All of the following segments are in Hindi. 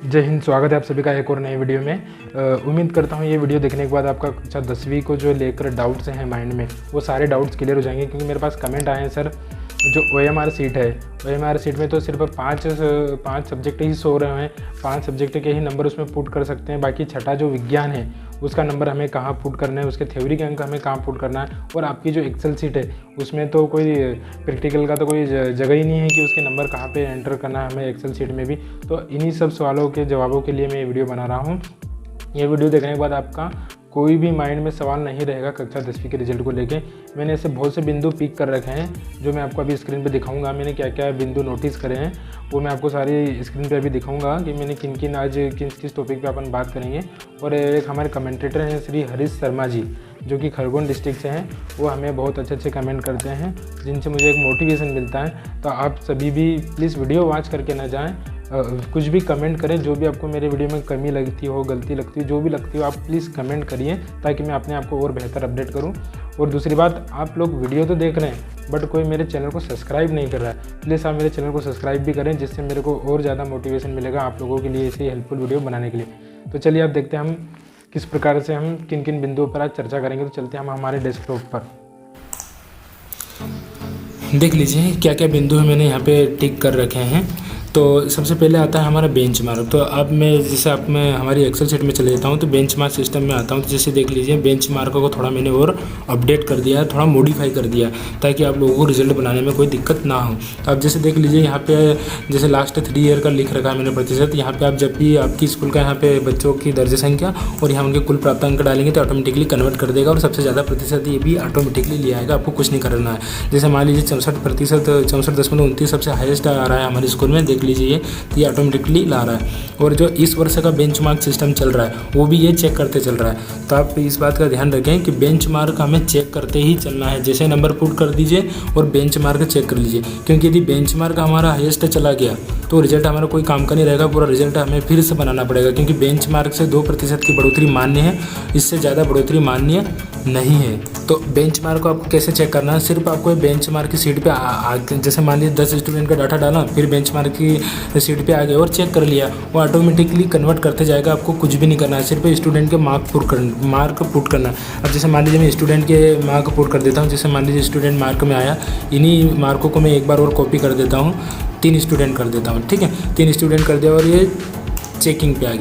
जय हिंद। स्वागत है आप सभी का एक और नए वीडियो में। उम्मीद करता हूँ ये वीडियो देखने के बाद आपका कक्षा 10वीं को जो लेकर डाउट्स हैं माइंड में वो सारे डाउट्स क्लियर हो जाएंगे, क्योंकि मेरे पास कमेंट आए हैं सर जो OMR सीट है, OMR सीट में तो सिर्फ पाँच सब्जेक्ट ही शो रहे हैं, 5 सब्जेक्ट के ही नंबर उसमें पुट कर सकते हैं। बाकी छठा जो विज्ञान है उसका नंबर हमें कहाँ पुट करना है, उसके थ्योरी के अंक हमें कहाँ पुट करना है। और आपकी जो एक्सेल सीट है उसमें तो कोई प्रैक्टिकल का तो कोई जगह ही नहीं है कि उसके नंबर कहाँ पे एंटर करना है हमें एक्सेल सीट में भी। तो इन्हीं सब सवालों के जवाबों के लिए मैं ये वीडियो बना रहा हूँ। ये वीडियो देखने के बाद आपका कोई भी माइंड में सवाल नहीं रहेगा कक्षा 10वीं के रिजल्ट को लेके। मैंने ऐसे बहुत से बिंदु पिक कर रखे हैं जो मैं आपको अभी स्क्रीन पे दिखाऊंगा। मैंने क्या क्या बिंदु नोटिस करे हैं वो मैं आपको सारी स्क्रीन पे अभी दिखाऊंगा कि मैंने किन किन आज किस टॉपिक पे अपन बात करेंगे। और एक हमारे कमेंटेटर हैं श्री हरीश शर्मा जी, जो कि खरगोन डिस्ट्रिक्ट से हैं। वो हमें बहुत अच्छे कमेंट करते हैं जिनसे मुझे एक मोटिवेशन मिलता है। तो आप सभी भी प्लीज़ वीडियो वॉच करके ना जाएँ, कुछ भी कमेंट करें, जो भी आपको मेरे वीडियो में कमी लगती हो, गलती लगती हो, जो भी लगती हो आप प्लीज़ कमेंट करिए ताकि मैं अपने आप को और बेहतर अपडेट करूं। और दूसरी बात, आप लोग वीडियो तो देख रहे हैं बट कोई मेरे चैनल को सब्सक्राइब नहीं कर रहा है। प्लीज़ आप मेरे चैनल को सब्सक्राइब भी करें, जिससे मेरे को और ज़्यादा मोटिवेशन मिलेगा आप लोगों के लिए ऐसे हेल्पफुल वीडियो बनाने के लिए। तो चलिए आप देखते हैं हम किस प्रकार से हम किन किन बिंदुओं पर आज चर्चा करेंगे। तो चलते हैं हम हमारे डेस्कटॉप पर। देख लीजिए क्या क्या बिंदु है मैंने यहाँ पे टिक कर रखे हैं। तो सबसे पहले आता है हमारा बेंचमार्क। तो अब मैं हमारी एक्सेल शीट में चले जाता हूँ तो बेंचमार्क सिस्टम में आता हूँ। तो जैसे देख लीजिए बेंचमार्क को थोड़ा मैंने और अपडेट कर दिया है, थोड़ा मॉडिफाई कर दिया ताकि आप लोगों को रिजल्ट बनाने में कोई दिक्कत ना हो। तो अब जैसे देख लीजिए यहाँ पे जैसे लास्ट 3 ईयर का लिख रखा है मैंने प्रतिशत। यहाँ पे आप जब भी आपकी स्कूल का यहाँ पे बच्चों की दर्ज संख्या और यहाँ उनके कुल प्राप्त अंक डालेंगे तो ऑटोमेटिकली कन्वर्ट कर देगा और सबसे ज़्यादा प्रतिशत ये भी ऑटोमेटिकली ले आएगा, आपको कुछ नहीं करना है। जैसे मान लीजिए 64%, 64.29 सबसे हाईएस्ट आ रहा है हमारे स्कूल में, देख लीजिए ये ऑटोमेटिकली ला रहा है। और जो इस वर्ष का बेंचमार्क सिस्टम चल रहा है वो भी ये चेक करते चल रहा है। तो आप इस बात का ध्यान रखें कि बेंचमार्क हमें चेक करते ही चलना है। जैसे नंबर पुट कर दीजिए और बेंचमार्क चेक कर लीजिए, क्योंकि यदि बेंचमार्क हमारा हाईएस्ट चला गया तो रिजल्ट हमारा कोई काम का नहीं रहेगा, पूरा रिजल्ट हमें फिर से बनाना पड़ेगा। क्योंकि बेंचमार्क से 2% की बढ़ोतरी मान्य है, इससे ज़्यादा बढ़ोतरी मान्य नहीं है। तो बेंचमार्क को आपको कैसे चेक करना है, सिर्फ आपको बेंचमार्क की सीट पे जैसे मान लीजिए 10 स्टूडेंट का डाटा डाला, फिर बेंचमार्क की सीट पे आ गए और चेक कर लिया, वो ऑटोमेटिकली कन्वर्ट करते जाएगा। आपको कुछ भी नहीं करना है, सिर्फ स्टूडेंट के मार्क पुट करना है। अब जैसे मान लीजिए मैं स्टूडेंट के मार्क पुट कर देता हूँ। जैसे मान लीजिए स्टूडेंट मार्क में आया, इन्हीं मार्कों को मैं एक बार और कॉपी कर देता हूँ, 3 स्टूडेंट कर देता हूँ। ठीक है, 3 स्टूडेंट कर दिया और ये चेकिंग पे आ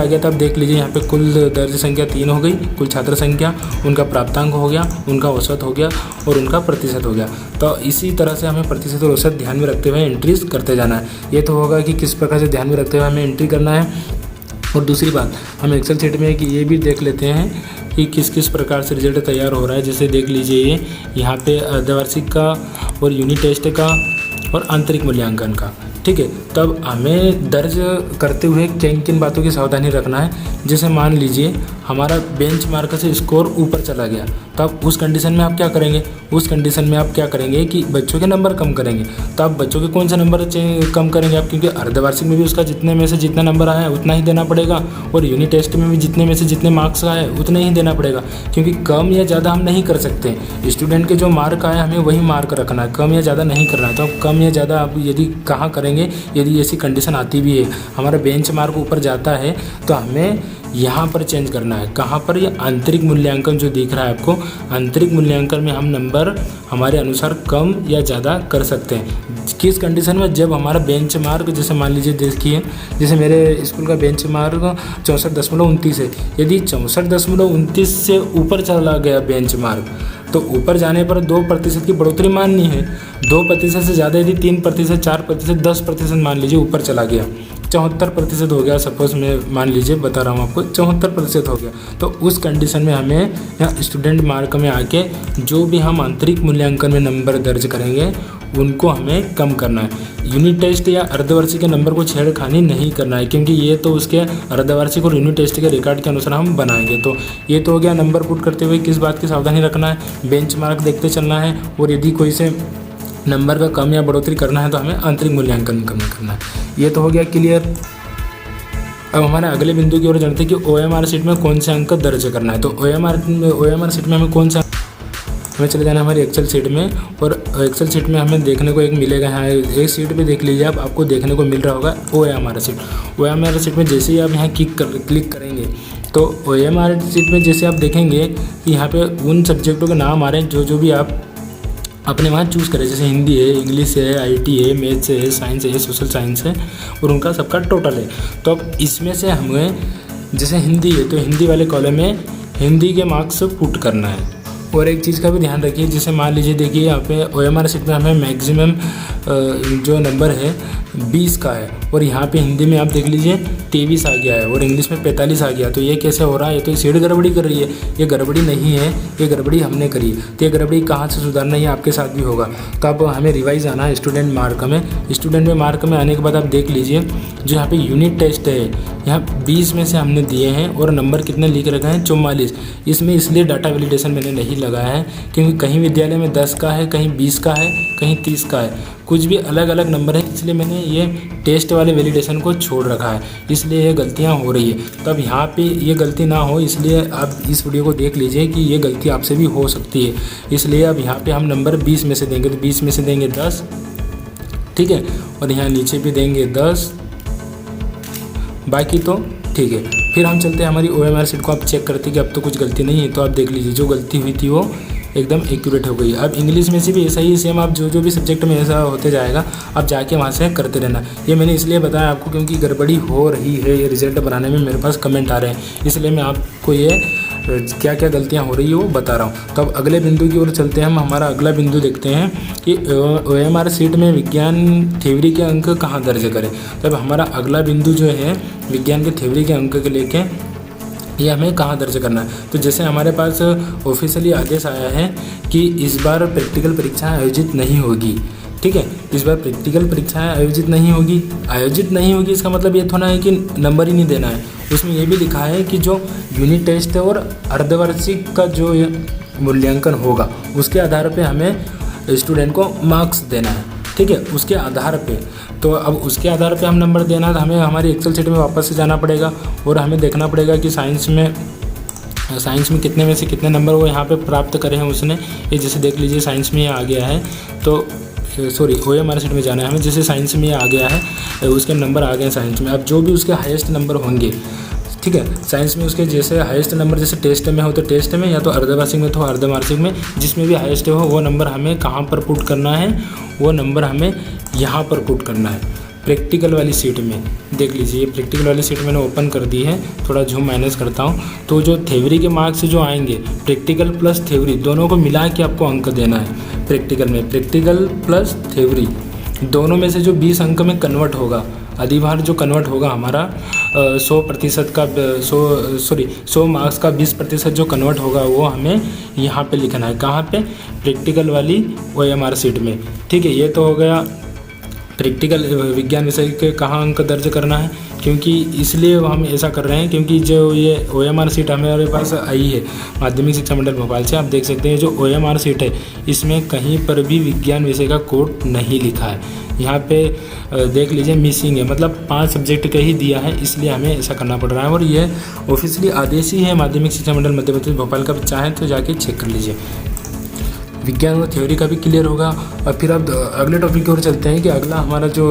गया। तो आप देख लीजिए यहाँ पे कुल दर्ज संख्या 3 हो गई, कुल छात्र संख्या, उनका प्राप्तांक हो गया, उनका औसत हो गया और उनका प्रतिशत हो गया। तो इसी तरह से हमें प्रतिशत और औसत ध्यान में रखते हुए एंट्रीज करते जाना है। ये तो होगा कि किस प्रकार से ध्यान में रखते हुए हमें एंट्री करना है। और दूसरी बात, हम एक्सेल शीट में कि ये भी देख लेते हैं कि किस प्रकार से रिजल्ट तैयार हो रहा है। जैसे देख लीजिए ये यहाँ पे अर्धवार्षिक का और यूनिट टेस्ट का और आंतरिक मूल्यांकन का। ठीक है, तब हमें दर्ज करते हुए किन बातों की सावधानी रखना है। जैसे मान लीजिए हमारा बेंचमार्क से स्कोर ऊपर चला गया, तो अब उस कंडीशन में आप क्या करेंगे, कि बच्चों के नंबर कम करेंगे। तो आप बच्चों के कौन सा नंबर कम करेंगे आप, क्योंकि अर्धवार्षिक में भी उसका जितने में से जितना नंबर आया है उतना ही देना पड़ेगा और यूनिट टेस्ट में भी जितने में से जितने मार्क्स आए उतने ही देना पड़ेगा। क्योंकि कम या ज़्यादा हम नहीं कर सकते, स्टूडेंट के जो मार्क आए हमें वही मार्क रखना है, कम या ज़्यादा नहीं करना है। तो आप कम या ज़्यादा आप यदि कहाँ करेंगे, यदि ऐसी कंडीशन आती भी है, हमारा बेंचमार्क ऊपर जाता है तो हमें यहाँ पर चेंज करना है। कहाँ पर, ये आंतरिक मूल्यांकन जो दिख रहा है आपको, आंतरिक मूल्यांकन में हम नंबर हमारे अनुसार कम या ज़्यादा कर सकते हैं। किस कंडीशन में, जब हमारा बेंचमार्क, जैसे मान लीजिए देखिए जैसे मेरे स्कूल का बेंचमार्क 64.29 है। यदि 64.29 से ऊपर चला गया बेंचमार्क तो ऊपर जाने पर 2% की बढ़ोतरी माननी है। 2% से ज़्यादा यदि 3%, 4%, 10% मान लीजिए ऊपर चला गया, 74% हो गया, सपोज मैं मान लीजिए बता रहा हूँ आपको 74% हो गया, तो उस कंडीशन में हमें यहाँ स्टूडेंट मार्क में आके जो भी हम आंतरिक मूल्यांकन में नंबर दर्ज करेंगे उनको हमें कम करना है। यूनिट टेस्ट या अर्धवार्षिक के नंबर को छेड़खानी नहीं करना है, क्योंकि ये तो उसके अर्धवार्षिक और यूनिट टेस्ट के रिकॉर्ड के अनुसार हम बनाएंगे। तो ये तो हो गया नंबर पुट करते हुए किस बात की सावधानी रखना है, बेंचमार्क देखते चलना है। और यदि कोई से नंबर का कम या बढ़ोतरी करना है तो हमें आंतरिक मूल्यांकन कम करना है। ये तो हो गया क्लियर। अब हमारे अगले बिंदु की ओर जानते हैं कि OMR सीट में कौन से अंक दर्ज करना है। तो OMR सीट में हमें कौन सा हमें चले जाना है हमारी एक्सेल शीट में, और एक्सेल शीट में हमें देखने को एक मिलेगा, यहाँ एक शीट पे देख लीजिए आप, आपको देखने को मिल रहा होगा OMR शीट। OMR शीट में जैसे ही आप यहाँ क्लिक करेंगे तो OMR शीट में जैसे आप देखेंगे कि यहाँ पे उन सब्जेक्टों के नाम आ रहे हैं जो भी आप अपने वहाँ चूज़ करें, जैसे हिंदी है, इंग्लिश है, IT है, मैथ्स है, साइंस है, सोशल साइंस है, और उनका सबका टोटल है। तो अब इसमें से हमें जैसे हिंदी है तो हिंदी वाले कॉलम में हिंदी के मार्क्स पुट करना है। और एक चीज़ का भी ध्यान रखिए, जैसे मान लीजिए देखिए यहाँ पे OMR शीट में हमें मैक्सिमम जो नंबर है 20 का है, और यहाँ पे हिंदी में आप देख लीजिए 23 आ गया है, और इंग्लिश में 45 आ गया। तो ये कैसे हो रहा है? ये तो शीट गड़बड़ी कर रही है। ये गड़बड़ी नहीं है, ये गड़बड़ी हमने करी। तो ये गड़बड़ी कहाँ से सुधारना है, ये आपके साथ भी होगा। तो अब हमें रिवाइज आना है स्टूडेंट मार्क में। स्टूडेंट में मार्क में आने के बाद आप देख लीजिए जो यहाँ पे यूनिट टेस्ट है, यहाँ 20 में से हमने दिए हैं, और नंबर कितने लिख रखा है 44। इसमें इसलिए डाटा वैलिडेशन मैंने नहीं लगाया है क्योंकि कहीं विद्यालय में 10 का है, कहीं 20 का है, कहीं 30 का है, कुछ भी अलग अलग नंबर है, इसलिए मैंने ये टेस्ट वाले वैलिडेशन को छोड़ रखा है, इसलिए ये गलतियाँ हो रही है। तो अब यहाँ पे ये गलती ना हो, इसलिए आप इस वीडियो को देख लीजिए कि ये गलती आपसे भी हो सकती है। इसलिए अब यहाँ पे हम नंबर 20 में से देंगे, तो 20 में से देंगे 10, ठीक है, और यहाँ नीचे भी देंगे 10, बाकी तो ठीक है। फिर हम चलते हैं हमारी OMR शीट को, आप चेक करते हैं कि अब तो कुछ गलती नहीं है। तो आप देख लीजिए जो गलती हुई थी वो एकदम एक्यूरेट हो गई। अब इंग्लिश में से भी ऐसा ही सेम, आप जो भी सब्जेक्ट में ऐसा होते जाएगा, आप जाके वहाँ से करते रहना। ये मैंने इसलिए बताया आपको क्योंकि गड़बड़ी हो रही है, ये रिजल्ट बनाने में मेरे पास कमेंट आ रहे हैं, इसलिए मैं आपको ये क्या क्या गलतियाँ हो रही है वो बता रहा हूँ। तो अब अगले बिंदु की ओर चलते हैं हम। हमारा अगला बिंदु देखते हैं कि OMR शीट में विज्ञान थ्योरी के अंक कहाँ दर्ज करें। तो अब हमारा अगला बिंदु जो है विज्ञान के थ्योरी के अंक के लेके ये हमें कहाँ दर्ज करना है। तो जैसे हमारे पास ऑफिशियली आदेश आया है कि इस बार प्रैक्टिकल परीक्षाएं आयोजित नहीं होगी, ठीक है, इस बार प्रैक्टिकल परीक्षाएं आयोजित नहीं होगी। इसका मतलब ये थोड़ा है कि नंबर ही नहीं देना है। उसमें ये भी लिखा है कि जो यूनिट टेस्ट और अर्धवार्षिक का जो मूल्यांकन होगा उसके आधार पे हमें स्टूडेंट को मार्क्स देना है, ठीक है, उसके आधार पे। तो अब उसके आधार पे हम नंबर देना है, तो हमें हमारी एक्सेल शीट में वापस से जाना पड़ेगा और हमें देखना पड़ेगा कि साइंस में कितने में से कितने नंबर वो यहाँ पे प्राप्त करे हैं उसने। ये जैसे देख लीजिए साइंस में ये आ गया है, तो सॉरी OMR शीट में जाना है हमें। जैसे साइंस में ये आ गया है, उसके नंबर आ गए हैं साइंस में। अब जो भी उसके हाईएस्ट नंबर होंगे, ठीक है, साइंस में उसके जैसे हाईएस्ट नंबर जैसे टेस्ट में हो तो टेस्ट में, या तो अर्धवार्षिक में तो अर्धवार्षिक में, जिसमें भी हाईएस्ट हो वो नंबर हमें कहाँ पर पुट करना है, वो नंबर हमें यहाँ पर पुट करना है प्रैक्टिकल वाली सीट में। देख लीजिए प्रैक्टिकल वाली सीट मैंने ओपन कर दी है, थोड़ा जूम माइनस करता हूँ। तो जो थ्योरी के मार्क्स जो आएंगे, प्रैक्टिकल प्लस थ्योरी दोनों को मिला के आपको अंक देना है प्रैक्टिकल में। प्रैक्टिकल प्लस थ्योरी दोनों में से जो 20 अंक में कन्वर्ट होगा, अधिभार जो कन्वर्ट होगा हमारा 100% का 100 मार्क्स का 20% जो कन्वर्ट होगा वो हमें यहाँ पे लिखना है। कहाँ पे? प्रैक्टिकल वाली OMR शीट में, ठीक है। ये तो हो गया प्रैक्टिकल विज्ञान विषय के कहाँ अंक दर्ज करना है, क्योंकि इसलिए हम ऐसा कर रहे हैं क्योंकि जो ये OMR शीट हमारे पास आई है माध्यमिक शिक्षा मंडल भोपाल से, आप देख सकते हैं जो OMR शीट है इसमें कहीं पर भी विज्ञान विषय का कोड नहीं लिखा है। यहाँ पे देख लीजिए मिसिंग है, मतलब 5 सब्जेक्ट का ही दिया है, इसलिए हमें ऐसा करना पड़ रहा है। और ये ऑफिशियली आदेश ही है माध्यमिक शिक्षा मंडल मध्य प्रदेश भोपाल का, चाहें तो जाके चेक कर लीजिए। विज्ञान और थ्योरी का भी क्लियर होगा। और फिर अब अगले टॉपिक की ओर चलते हैं कि अगला हमारा जो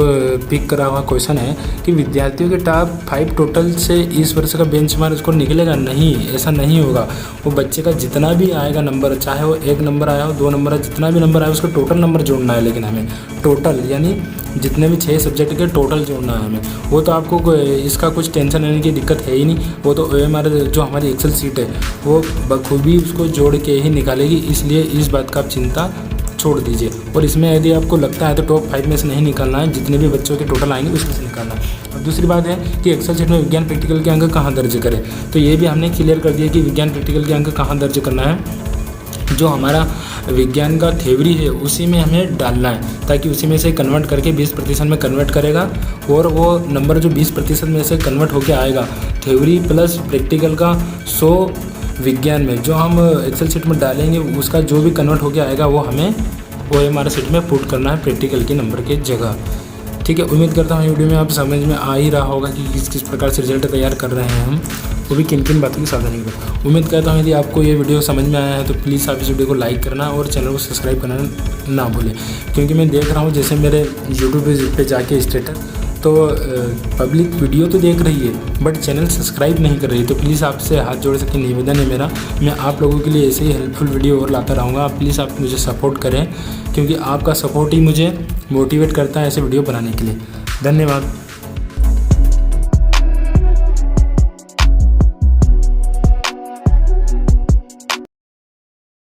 पिक करा हुआ क्वेश्चन है कि विद्यार्थियों के टॉप 5 टोटल से इस वर्ष का बेंचमार्क स्कोर निकलेगा। नहीं, ऐसा नहीं होगा। वो बच्चे का जितना भी आएगा नंबर, चाहे वो 1 नंबर आया हो, 2 नंबर आया, जितना भी नंबर आया उसका टोटल नंबर जोड़ना है। लेकिन हमें टोटल यानी जितने भी 6 सब्जेक्ट के टोटल जोड़ना है हमें। वो तो आपको इसका कुछ टेंशन लेने की दिक्कत है ही नहीं। वो तो OMR जो हमारी एक्सेल शीट है वो बखूबी उसको जोड़ के ही निकालेगी, इसलिए इस बात का आप चिंता छोड़ दीजिए। और इसमें यदि आपको लगता है तो टॉप 5 में से नहीं निकालना है, जितने भी बच्चों के टोटल आएंगे उसमें से निकालना है। और दूसरी बात है कि एक्सेल शीट में विज्ञान प्रैक्टिकल के अंक कहाँ दर्ज करें, तो ये भी हमने क्लियर कर दिया कि विज्ञान प्रैक्टिकल के अंक कहाँ दर्ज करना है। जो हमारा विज्ञान का थ्योरी है उसी में हमें डालना है, ताकि उसी में से कन्वर्ट करके 20% में कन्वर्ट करेगा। और वो नंबर जो 20% में से कन्वर्ट होके आएगा थ्योरी प्लस प्रैक्टिकल का 100 विज्ञान में जो हम एक्सेल शीट में डालेंगे, उसका जो भी कन्वर्ट होके आएगा वो हमें OMR शीट में पुट करना है प्रैक्टिकल के नंबर के जगह। ठीक है, उम्मीद करता हूँ वीडियो में आप समझ में आ ही रहा होगा कि किस प्रकार से रिजल्ट तैयार कर रहे हैं हम। वो भी किन किन बातों की सावधानी करें। उम्मीद करता हूँ यदि आपको ये वीडियो समझ में आया है तो प्लीज़ आप इस वीडियो को लाइक करना और चैनल को सब्सक्राइब करना ना भूलें, क्योंकि मैं देख रहा हूँ जैसे मेरे यूट्यूब पे जाके स्टेटस तो पब्लिक वीडियो तो देख रही है बट चैनल सब्सक्राइब नहीं कर रही है। तो प्लीज़ आपसे हाथ जोड़ सके निवेदन है मेरा, मैं आप लोगों के लिए ऐसे ही हेल्पफुल वीडियो और लाता रहूँगा। प्लीज़ आप मुझे सपोर्ट करें, क्योंकि आपका सपोर्ट ही मुझे मोटिवेट करता है ऐसे वीडियो बनाने के लिए। धन्यवाद।